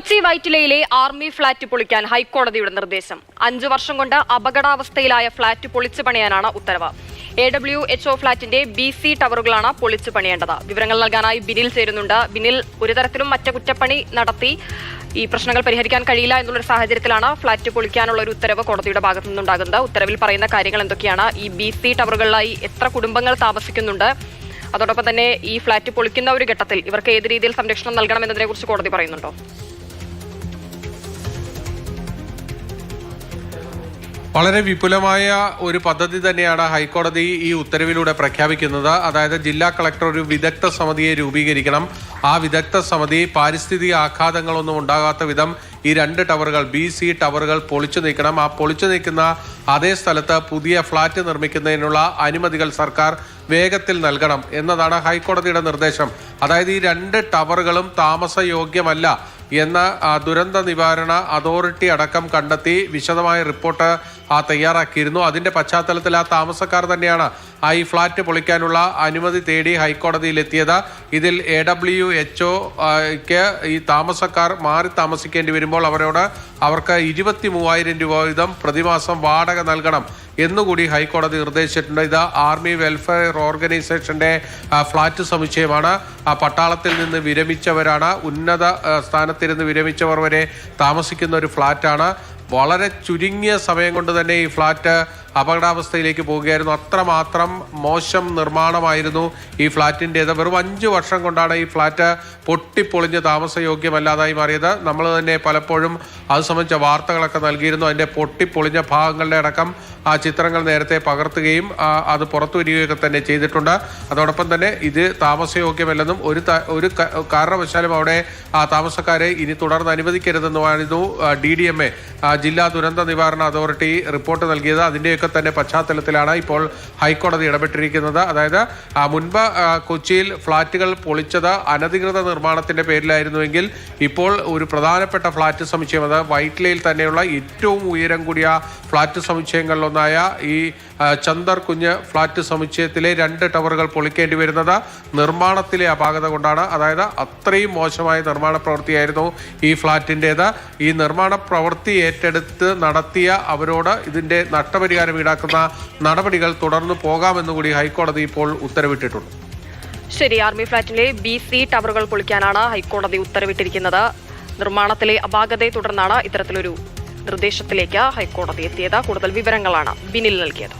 Kochi വൈറ്റിലയിലെ army flat പൊളിക്കാൻ ഹൈക്കോടതിയുടെ നിർദ്ദേശം. 5 വർഷം കൊണ്ട് അപകടാവസ്ഥയിലായ ഫ്ളാറ്റ് പൊളിച്ചു പണിയാനാണ് ഉത്തരവ്. AWHO ഫ്ളാറ്റിന്റെ BC ടവറുകളാണ് പൊളിച്ചു പണിയേണ്ടത്. വിവരങ്ങൾ നൽകാനായി ബിനിൽ ചേരുന്നുണ്ട്. ബിനിൽ, ഒരു തരത്തിലും അറ്റകുറ്റപ്പണി നടത്തി ഈ പ്രശ്നങ്ങൾ പരിഹരിക്കാൻ കഴിയില്ല എന്നുള്ളൊരു സാഹചര്യത്തിലാണ് ഫ്ളാറ്റ് പൊളിക്കാനുള്ള ഒരു ഉത്തരവ് കോടതിയുടെ ഭാഗത്തു നിന്നുണ്ടാകുന്നത്. ഉത്തരവിൽ പറയുന്ന കാര്യങ്ങൾ എന്തൊക്കെയാണ്? ഈ BC ടവറുകളിലായി എത്ര കുടുംബങ്ങൾ താമസിക്കുന്നുണ്ട്? അതോടൊപ്പം തന്നെ ഈ ഫ്ളാറ്റ് പൊളിക്കുന്ന ഒരു ഘട്ടത്തിൽ ഇവർക്ക് ഏത് രീതിയിൽ സംരക്ഷണം നൽകണം എന്നതിനെ കുറിച്ച് കോടതി പറയുന്നുണ്ടോ? വളരെ വിപുലമായ ഒരു പദ്ധതി തന്നെയാണ് ഹൈക്കോടതി ഈ ഉത്തരവിലൂടെ പ്രഖ്യാപിക്കുന്നത്. അതായത് ജില്ലാ കളക്ടർ ഒരു വിദഗ്ധ സമിതിയെ രൂപീകരിക്കണം. ആ വിദഗ്ധ സമിതി പാരിസ്ഥിതിക ആഘാതങ്ങളൊന്നും ഉണ്ടാകാത്ത വിധം ഈ 2 ടവറുകൾ BC ടവറുകൾ പൊളിച്ചു നീക്കണം. ആ പൊളിച്ചു നീക്കുന്ന അതേ സ്ഥലത്ത് പുതിയ ഫ്ളാറ്റ് നിർമ്മിക്കുന്നതിനുള്ള അനുമതികൾ സർക്കാർ വേഗത്തിൽ നൽകണം എന്നതാണ് ഹൈക്കോടതിയുടെ നിർദ്ദേശം. അതായത് ഈ 2 ടവറുകളും താമസയോഗ്യമല്ല എന്ന് ദുരന്ത നിവാരണ അതോറിറ്റി അടക്കം കണ്ടെത്തി വിശദമായ റിപ്പോർട്ട് തയ്യാറാക്കിയിരുന്നു. അതിന്റെ പശ്ചാത്തലത്തിൽ ആ താമസക്കാർ തന്നെയാണ് ഈ ഫ്ളാറ്റ് പൊളിക്കാനുള്ള അനുമതി തേടി ഹൈക്കോടതിയിലെത്തിയത്. ഇതിൽ AWHOക്ക് ഈ താമസക്കാർ മാറി താമസിക്കേണ്ടി വരുമ്പോൾ അവർക്ക് 23,000 രൂപ വീതം പ്രതിമാസം വാടക നൽകണം എന്നുകൂടി ഹൈക്കോടതി നിർദ്ദേശിച്ചിട്ടുണ്ട്. ഇത് ആർമി വെൽഫെയർ ഓർഗനൈസേഷന്റെ ഫ്ളാറ്റ് സമുച്ചയമാണ്. പട്ടാളത്തിൽ നിന്ന് വിരമിച്ചവരാണ്, ഉന്നത സ്ഥാനത്തിരുന്ന് വിരമിച്ചവർ വരെ താമസിക്കുന്ന ഒരു ഫ്ളാറ്റാണ്. വളരെ ചുരുങ്ങിയ സമയം കൊണ്ട് തന്നെ ഈ ഫ്ളാറ്റ് അപകടാവസ്ഥയിലേക്ക് പോവുകയായിരുന്നു. അത്രമാത്രം മോശം നിർമ്മാണമായിരുന്നു ഈ ഫ്ളാറ്റിൻ്റേത്. വെറും 5 വർഷം കൊണ്ടാണ് ഈ ഫ്ളാറ്റ് പൊട്ടിപ്പൊളിഞ്ഞ് താമസയോഗ്യമല്ലാതായി മാറിയത്. നമ്മൾ തന്നെ പലപ്പോഴും അത് സംബന്ധിച്ച വാർത്തകളൊക്കെ നൽകിയിരുന്നു. അതിൻ്റെ പൊട്ടിപ്പൊളിഞ്ഞ ഭാഗങ്ങളുടെ അടക്കം ചിത്രങ്ങൾ നേരത്തെ പകർത്തുകയും അത് പുറത്തു വരികയൊക്കെ തന്നെ ചെയ്തിട്ടുണ്ട്. അതോടൊപ്പം തന്നെ ഇത് താമസയോഗ്യമല്ലെന്നും ഒരു കാരണവശാലും അവിടെ താമസക്കാരെ ഇനി തുടർന്ന് അനുവദിക്കരുതെന്നുമായിരുന്നു DDMA ജില്ലാ ദുരന്ത നിവാരണ അതോറിറ്റി റിപ്പോർട്ട് നൽകിയത്. അതിൻ്റെയൊക്കെ തന്നെ പശ്ചാത്തലത്തിലാണ് ഇപ്പോൾ ഹൈക്കോടതി ഇടപെട്ടിരിക്കുന്നത്. അതായത് മുൻപ് കൊച്ചിയിൽ ഫ്ളാറ്റുകൾ പൊളിച്ചത് അനധികൃത നിർമ്മാണത്തിന്റെ പേരിലായിരുന്നുവെങ്കിൽ ഇപ്പോൾ ഒരു പ്രധാനപ്പെട്ട ഫ്ളാറ്റ് സമുച്ചയം, അത് വൈറ്റ്ലയിൽ തന്നെയുള്ള ഏറ്റവും ഉയരം കൂടിയ ഫ്ളാറ്റ് സമുച്ചയങ്ങളിലൊന്നായ ഈ ചന്ദർ കുഞ്ഞ് ഫ്ളാറ്റ് സമുച്ചയത്തിലെ 2 ടവറുകൾ പൊളിക്കേണ്ടി വരുന്നത് നിർമ്മാണത്തിലെ അപാകത കൊണ്ടാണ്. അതായത് അത്രയും മോശമായ നിർമ്മാണ പ്രവൃത്തിയായിരുന്നു ഈ ഫ്ളാറ്റിൻ്റേത്. ഈ നിർമ്മാണ പ്രവൃത്തി ഏറ്റെടുത്ത് നടത്തിയ അവരോട് ഇതിന്റെ നഷ്ടപരിഹാരം ഈടാക്കുന്ന നടപടികൾ തുടർന്ന് പോകാമെന്നുകൂടി ഹൈക്കോടതി ഇപ്പോൾ ഉത്തരവിട്ടിട്ടുണ്ട്. ശരി, ആർമി ഫ്ളാറ്റിലെ BC ടവറുകൾ പൊളിക്കാനാണ് ഹൈക്കോടതി ഉത്തരവിട്ടിരിക്കുന്നത്. നിർമ്മാണത്തിലെ അപാകതയെ തുടർന്നാണ് ഇത്തരത്തിലൊരു നിർദ്ദേശത്തിലേക്ക് ഹൈക്കോടതി എത്തിയത്. കൂടുതൽ വിവരങ്ങളാണ് ബിനിൽ നൽകിയത്.